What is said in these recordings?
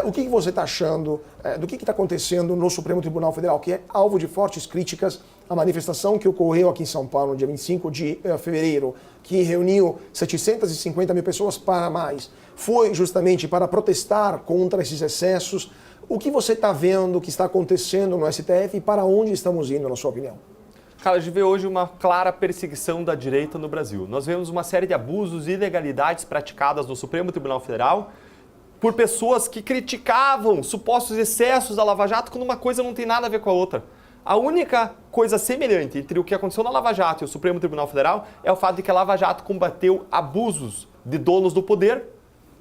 O que você está achando do que está acontecendo no Supremo Tribunal Federal, que é alvo de fortes críticas? A manifestação que ocorreu aqui em São Paulo no dia 25 de fevereiro, que reuniu 750 mil pessoas para mais, foi justamente para protestar contra esses excessos. O que você está vendo que está acontecendo no STF e para onde estamos indo, na sua opinião? Cara, a gente vê hoje uma clara perseguição da direita no Brasil. Nós vemos uma série de abusos e ilegalidades praticadas no Supremo Tribunal Federal por pessoas que criticavam supostos excessos da Lava Jato quando uma coisa não tem nada a ver com a outra. A única coisa semelhante entre o que aconteceu na Lava Jato e o Supremo Tribunal Federal é o fato de que a Lava Jato combateu abusos de donos do poder,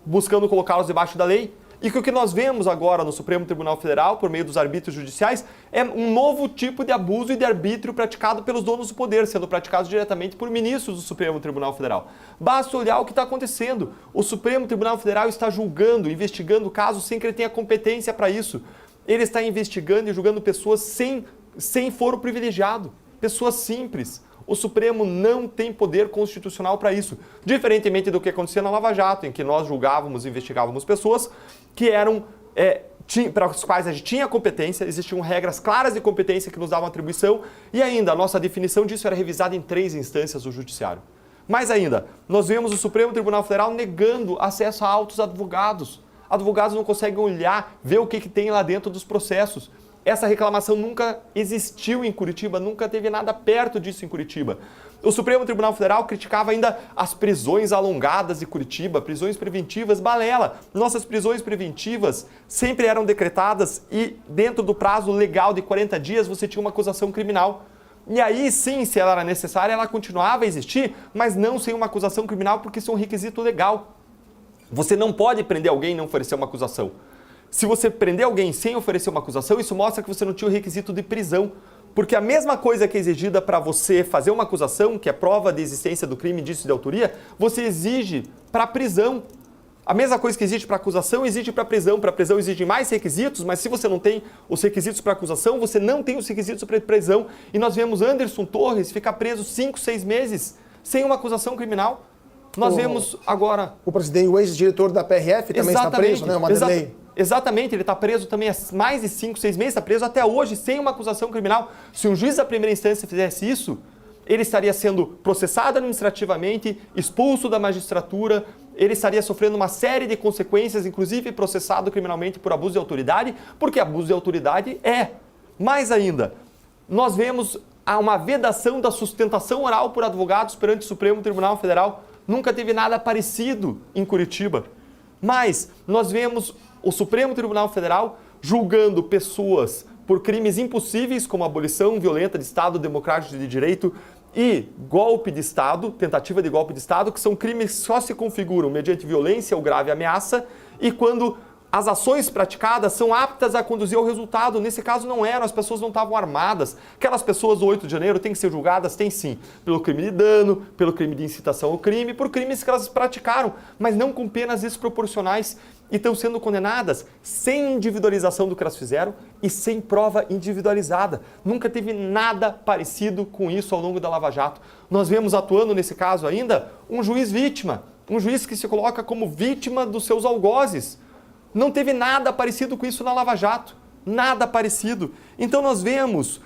buscando colocá-los debaixo da lei, e que o que nós vemos agora no Supremo Tribunal Federal, por meio dos arbítrios judiciais, é um novo tipo de abuso e de arbítrio praticado pelos donos do poder, sendo praticados diretamente por ministros do Supremo Tribunal Federal. Basta olhar o que está acontecendo. O Supremo Tribunal Federal está julgando, investigando casos sem que ele tenha competência para isso. Ele está investigando e julgando pessoas sem foro privilegiado, pessoas simples. O Supremo não tem poder constitucional para isso, diferentemente do que acontecia na Lava Jato, em que nós julgávamos e investigávamos pessoas que eram para as quais a gente tinha competência, existiam regras claras de competência que nos davam atribuição, e ainda a nossa definição disso era revisada em 3 instâncias do Judiciário. Mais ainda, nós vemos o Supremo Tribunal Federal negando acesso a altos advogados. Advogados não conseguem olhar, ver o que tem lá dentro dos processos. Essa reclamação nunca existiu em Curitiba, nunca teve nada perto disso em Curitiba. O Supremo Tribunal Federal criticava ainda as prisões alongadas de Curitiba, prisões preventivas, balela. Nossas prisões preventivas sempre eram decretadas e dentro do prazo legal de 40 dias você tinha uma acusação criminal. E aí sim, se ela era necessária, ela continuava a existir, mas não sem uma acusação criminal porque isso é um requisito legal. Você não pode prender alguém e não oferecer uma acusação. Se você prender alguém sem oferecer uma acusação, isso mostra que você não tinha o requisito de prisão. Porque a mesma coisa que é exigida para você fazer uma acusação, que é prova de existência do crime, indício de autoria, você exige para a prisão. A mesma coisa que exige para acusação, exige para a prisão. Para a prisão exige mais requisitos, mas se você não tem os requisitos para acusação, você não tem os requisitos para prisão. E nós vemos Anderson Torres ficar preso 5, 6 meses sem uma acusação criminal. Nós vemos agora... O presidente, o ex-diretor da PRF também está preso, né? O Madelei. Exatamente, ele está preso também há mais de 5, 6 meses, está preso até hoje sem uma acusação criminal. Se um juiz da primeira instância fizesse isso, ele estaria sendo processado administrativamente, expulso da magistratura, ele estaria sofrendo uma série de consequências, inclusive processado criminalmente por abuso de autoridade, porque abuso de autoridade é. Mais ainda, nós vemos uma vedação da sustentação oral por advogados perante o Supremo Tribunal Federal. Nunca teve nada parecido em Curitiba. Mas nós vemos o Supremo Tribunal Federal julgando pessoas por crimes impossíveis, como abolição violenta de Estado Democrático de Direito e golpe de Estado, tentativa de golpe de Estado, que são crimes que só se configuram mediante violência ou grave ameaça e quando as ações praticadas são aptas a conduzir ao resultado. Nesse caso não eram, as pessoas não estavam armadas. Aquelas pessoas do 8 de janeiro têm que ser julgadas? Tem sim, pelo crime de dano, pelo crime de incitação ao crime, por crimes que elas praticaram, mas não com penas desproporcionais e estão sendo condenadas sem individualização do que elas fizeram e sem prova individualizada. Nunca teve nada parecido com isso ao longo da Lava Jato. Nós vemos atuando nesse caso ainda um juiz vítima, um juiz que se coloca como vítima dos seus algozes. Não teve nada parecido com isso na Lava Jato, nada parecido. Então nós vemos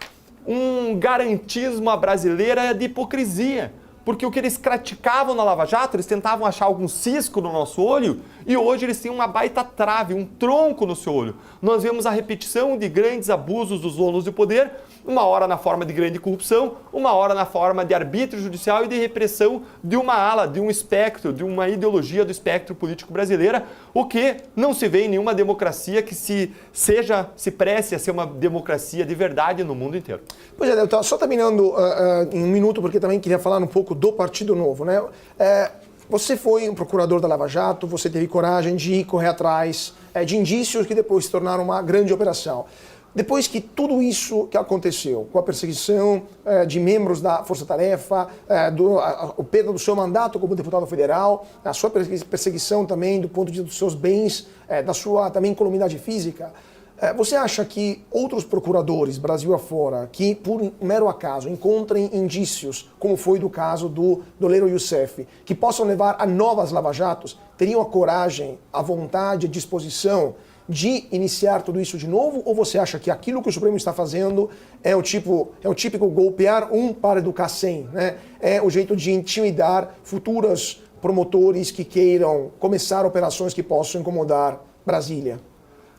um garantismo à brasileira de hipocrisia, porque o que eles criticavam na Lava Jato, eles tentavam achar algum cisco no nosso olho e hoje eles têm uma baita trave, um tronco no seu olho. Nós vemos a repetição de grandes abusos dos donos de poder, uma hora na forma de grande corrupção, uma hora na forma de arbítrio judicial e de repressão de uma ala, de um espectro, de uma ideologia do espectro político brasileira, o que não se vê em nenhuma democracia que se presse a ser uma democracia de verdade no mundo inteiro. Pois é, Deltan, só terminando em um minuto, porque também queria falar um pouco do Partido Novo, né? Você foi um procurador da Lava Jato, você teve coragem de correr atrás de indícios que depois se tornaram uma grande operação. Depois que tudo isso que aconteceu, com a perseguição de membros da Força Tarefa, o perda do seu mandato como deputado federal, a sua perseguição também do ponto de vista dos seus bens, da sua também columidade física, você acha que outros procuradores, Brasil afora, que por mero acaso encontrem indícios, como foi do caso do doleiro Youssef, que possam levar a novas lava-jatos, teriam a coragem, a vontade, a disposição de iniciar tudo isso de novo? Ou você acha que aquilo que o Supremo está fazendo é o típico golpear um para educar 100, né? É o jeito de intimidar futuros promotores que queiram começar operações que possam incomodar Brasília?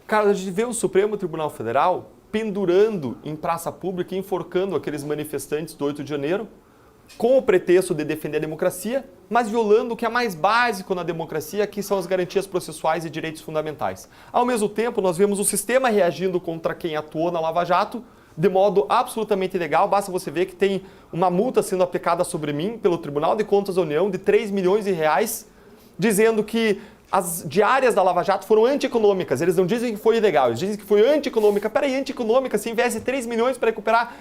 Cara, a gente vê o Supremo Tribunal Federal pendurando em praça pública e enforcando aqueles manifestantes do 8 de janeiro, com o pretexto de defender a democracia, mas violando o que é mais básico na democracia, que são as garantias processuais e direitos fundamentais. Ao mesmo tempo, nós vemos o sistema reagindo contra quem atuou na Lava Jato de modo absolutamente ilegal. Basta você ver que tem uma multa sendo aplicada sobre mim pelo Tribunal de Contas da União de 3 milhões de reais, dizendo que as diárias da Lava Jato foram antieconômicas. Eles não dizem que foi ilegal, eles dizem que foi antieconômica. Peraí, antieconômica, se investe 3 milhões para recuperar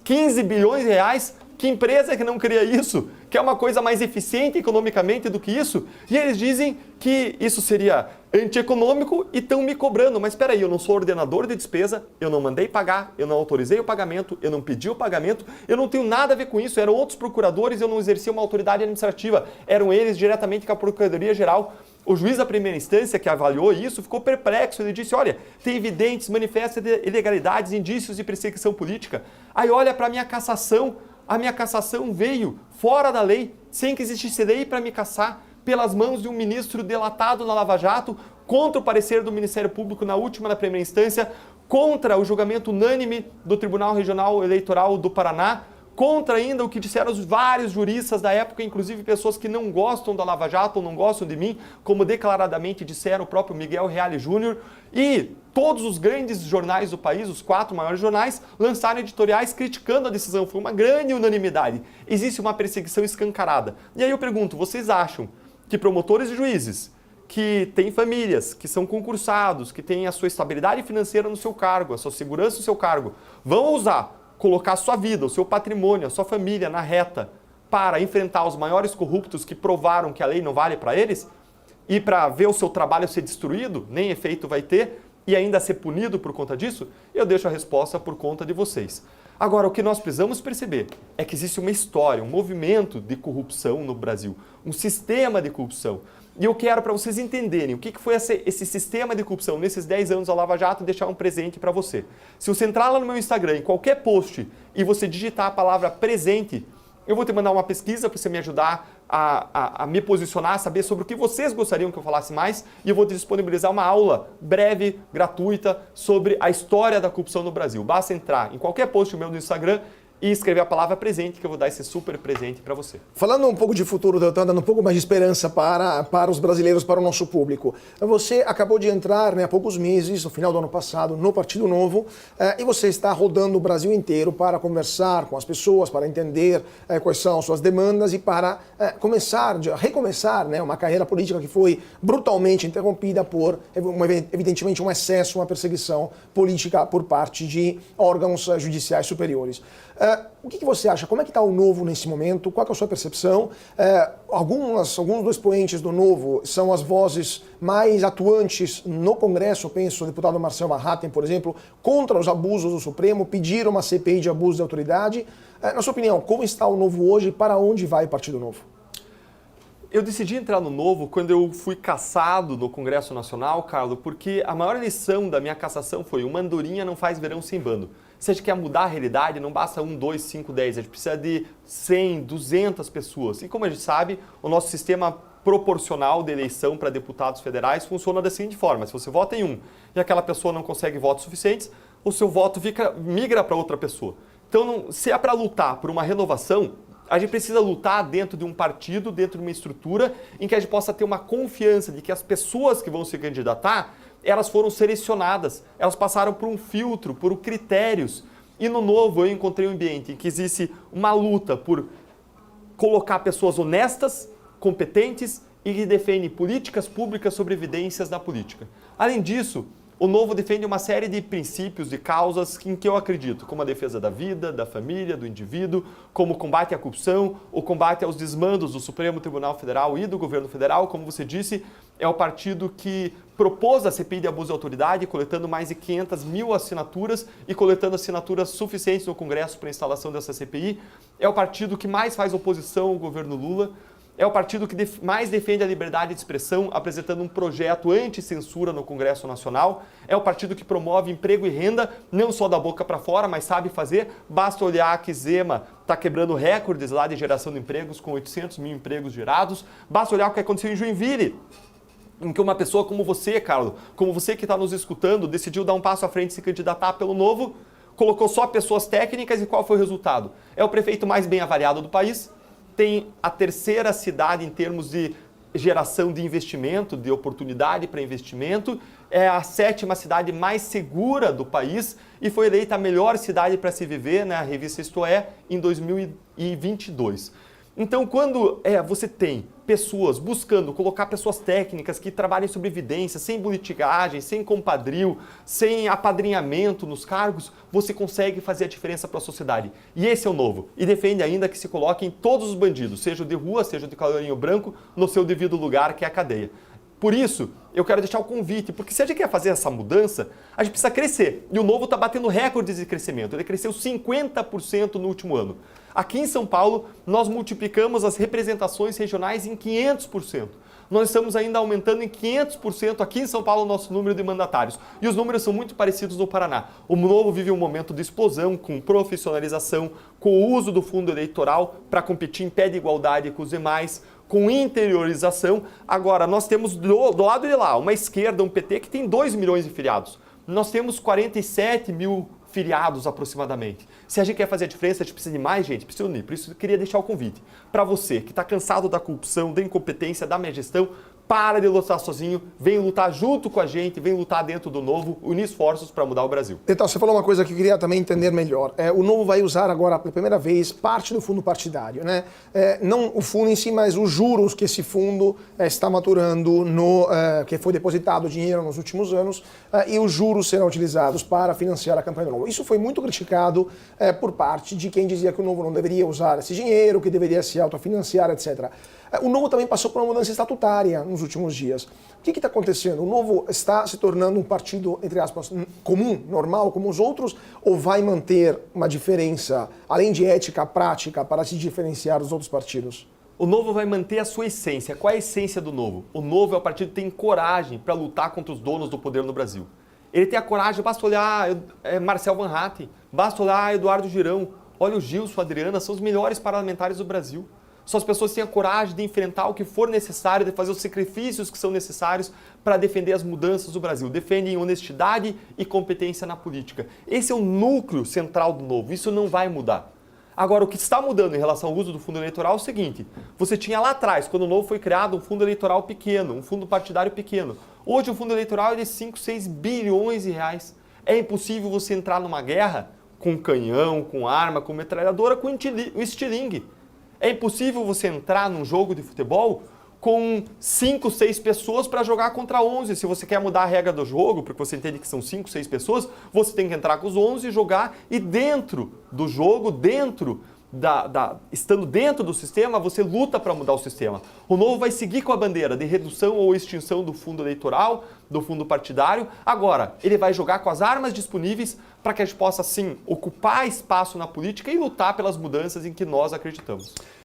15 bilhões de reais, que empresa que não queria isso? Que é uma coisa mais eficiente economicamente do que isso? E eles dizem que isso seria antieconômico e estão me cobrando. Mas espera aí, eu não sou ordenador de despesa, eu não mandei pagar, eu não autorizei o pagamento, eu não pedi o pagamento, eu não tenho nada a ver com isso. Eram outros procuradores, eu não exercia uma autoridade administrativa. Eram eles diretamente com a Procuradoria-Geral. O juiz da primeira instância que avaliou isso ficou perplexo. Ele disse, olha, tem evidentes, manifestos de ilegalidades, indícios de perseguição política. Aí olha para a minha cassação. A minha cassação veio fora da lei, sem que existisse lei para me cassar, pelas mãos de um ministro delatado na Lava Jato, contra o parecer do Ministério Público na última, na primeira instância, contra o julgamento unânime do Tribunal Regional Eleitoral do Paraná, contra ainda o que disseram os vários juristas da época, inclusive pessoas que não gostam da Lava Jato ou não gostam de mim, como declaradamente disseram o próprio Miguel Reale Júnior, e todos os grandes jornais do país, os 4 maiores jornais, lançaram editoriais criticando a decisão. Foi uma grande unanimidade. Existe uma perseguição escancarada. E aí eu pergunto, vocês acham que promotores e juízes que têm famílias, que são concursados, que têm a sua estabilidade financeira no seu cargo, a sua segurança no seu cargo, vão ousar colocar a sua vida, o seu patrimônio, a sua família na reta para enfrentar os maiores corruptos que provaram que a lei não vale para eles e para ver o seu trabalho ser destruído, nem efeito vai ter, e ainda ser punido por conta disso? Eu deixo a resposta por conta de vocês. Agora, o que nós precisamos perceber é que existe uma história, um movimento de corrupção no Brasil, um sistema de corrupção. E eu quero, para vocês entenderem o que foi esse sistema de corrupção nesses 10 anos da Lava Jato, deixar um presente para você. Se você entrar lá no meu Instagram, em qualquer post, e você digitar a palavra presente, eu vou te mandar uma pesquisa para você me ajudar a me posicionar, saber sobre o que vocês gostariam que eu falasse mais, e eu vou te disponibilizar uma aula breve, gratuita, sobre a história da corrupção no Brasil. Basta entrar em qualquer post meu no Instagram e escrever a palavra presente, que eu vou dar esse super presente para você. Falando um pouco de futuro, dando um pouco mais de esperança para os brasileiros, para o nosso público. Você acabou de entrar, há poucos meses, no final do ano passado, no Partido Novo, e você está rodando o Brasil inteiro para conversar com as pessoas, para entender quais são suas demandas e para recomeçar uma carreira política que foi brutalmente interrompida por, evidentemente, um excesso, uma perseguição política por parte de órgãos judiciais superiores. O que você acha? Como é que está o Novo nesse momento? Qual é a sua percepção? Alguns dos expoentes do Novo são as vozes mais atuantes no Congresso, penso o deputado Marcel Marraten, por exemplo, contra os abusos do Supremo, pediram uma CPI de abuso de autoridade. Na sua opinião, como está o Novo hoje e para onde vai o Partido Novo? Eu decidi entrar no Novo quando eu fui cassado no Congresso Nacional, Carlos, porque a maior lição da minha cassação foi: uma andorinha não faz verão sem bando. Se a gente quer mudar a realidade, não basta 1, 2, 5, 10, a gente precisa de 100, 200 pessoas. E como a gente sabe, o nosso sistema proporcional de eleição para deputados federais funciona da seguinte forma: se você vota em um e aquela pessoa não consegue votos suficientes, o seu voto migra para outra pessoa. Então, se é para lutar por uma renovação, a gente precisa lutar dentro de um partido, dentro de uma estrutura em que a gente possa ter uma confiança de que as pessoas que vão se candidatar, elas foram selecionadas, elas passaram por um filtro, por critérios. E no Novo eu encontrei um ambiente em que existe uma luta por colocar pessoas honestas, competentes e que defendem políticas públicas sobre evidências da política. Além disso, o Novo defende uma série de princípios e causas em que eu acredito, como a defesa da vida, da família, do indivíduo, como o combate à corrupção, o combate aos desmandos do Supremo Tribunal Federal e do governo federal. Como você disse, é o partido que propôs a CPI de abuso de autoridade, coletando mais de 500 mil assinaturas e coletando assinaturas suficientes no Congresso para a instalação dessa CPI. É o partido que mais faz oposição ao governo Lula. é o partido que mais defende a liberdade de expressão, apresentando um projeto anti-censura no Congresso Nacional. É o partido que promove emprego e renda, não só da boca para fora, mas sabe fazer. Basta olhar que Zema está quebrando recordes lá de geração de empregos, com 800 mil empregos gerados. Basta olhar o que aconteceu em Joinville, em que uma pessoa como você, Carlos, como você que está nos escutando, decidiu dar um passo à frente e se candidatar pelo Novo, colocou só pessoas técnicas e qual foi o resultado? É o prefeito mais bem avaliado do país, tem a terceira cidade em termos de geração de investimento, de oportunidade para investimento, é a 7ª cidade mais segura do país e foi eleita a melhor cidade para se viver, né, a revista Isto É, em 2022. Então, quando você tem pessoas buscando colocar pessoas técnicas que trabalhem sobre evidência, sem politicagem, sem compadrio, sem apadrinhamento nos cargos, você consegue fazer a diferença para a sociedade. E esse é o Novo. E defende ainda que se coloquem todos os bandidos, seja de rua, seja de colarinho branco, no seu devido lugar, que é a cadeia. Por isso, eu quero deixar o convite, porque se a gente quer fazer essa mudança, a gente precisa crescer. E o Novo está batendo recordes de crescimento. Ele cresceu 50% no último ano. Aqui em São Paulo, nós multiplicamos as representações regionais em 500%. Nós estamos ainda aumentando em 500% aqui em São Paulo o nosso número de mandatários. E os números são muito parecidos no Paraná. O Novo vive um momento de explosão, com profissionalização, com o uso do fundo eleitoral para competir em pé de igualdade com os demais, com interiorização. Agora, nós temos do lado de lá uma esquerda, um PT, que tem 2 milhões de filiados. Nós temos 47 mil filiados aproximadamente. Se a gente quer fazer a diferença, a gente precisa de mais gente, precisa unir. Por isso eu queria deixar o convite para você que está cansado da corrupção, da incompetência, da má gestão, para de lutar sozinho, vem lutar junto com a gente, vem lutar dentro do Novo, unir esforços para mudar o Brasil. Então, você falou uma coisa que eu queria também entender melhor. O Novo vai usar agora, pela primeira vez, parte do fundo partidário, né? Não o fundo em si, mas os juros que esse fundo está maturando, que foi depositado dinheiro nos últimos anos, e os juros serão utilizados para financiar a campanha do Novo. Isso foi muito criticado por parte de quem dizia que o Novo não deveria usar esse dinheiro, que deveria se autofinanciar, etc. O Novo também passou por uma mudança estatutária nos últimos dias. O que está acontecendo? O Novo está se tornando um partido, entre aspas, comum, normal, como os outros, ou vai manter uma diferença, além de ética, prática, para se diferenciar dos outros partidos? O Novo vai manter a sua essência. Qual é a essência do Novo? O Novo é o partido que tem coragem para lutar contra os donos do poder no Brasil. Ele tem a coragem, basta olhar Marcel Van Hatten, basta olhar Eduardo Girão, olha o Gilson, a Adriana, são os melhores parlamentares do Brasil. São as pessoas que têm a coragem de enfrentar o que for necessário, de fazer os sacrifícios que são necessários para defender as mudanças do Brasil. Defendem honestidade e competência na política. Esse é o núcleo central do Novo, isso não vai mudar. Agora, o que está mudando em relação ao uso do fundo eleitoral é o seguinte: você tinha lá atrás, quando o Novo foi criado, um fundo eleitoral pequeno, um fundo partidário pequeno. Hoje o fundo eleitoral é de 5, 6 bilhões de reais. É impossível você entrar numa guerra com canhão, com arma, com metralhadora, com estilingue. É impossível você entrar num jogo de futebol com 5, 6 pessoas para jogar contra 11. Se você quer mudar a regra do jogo, porque você entende que são 5, 6 pessoas, você tem que entrar com os 11 e jogar. E dentro do jogo, estando dentro do sistema, você luta para mudar o sistema. O Novo vai seguir com a bandeira de redução ou extinção do fundo eleitoral, do fundo partidário. Agora, ele vai jogar com as armas disponíveis para que a gente possa, sim, ocupar espaço na política e lutar pelas mudanças em que nós acreditamos.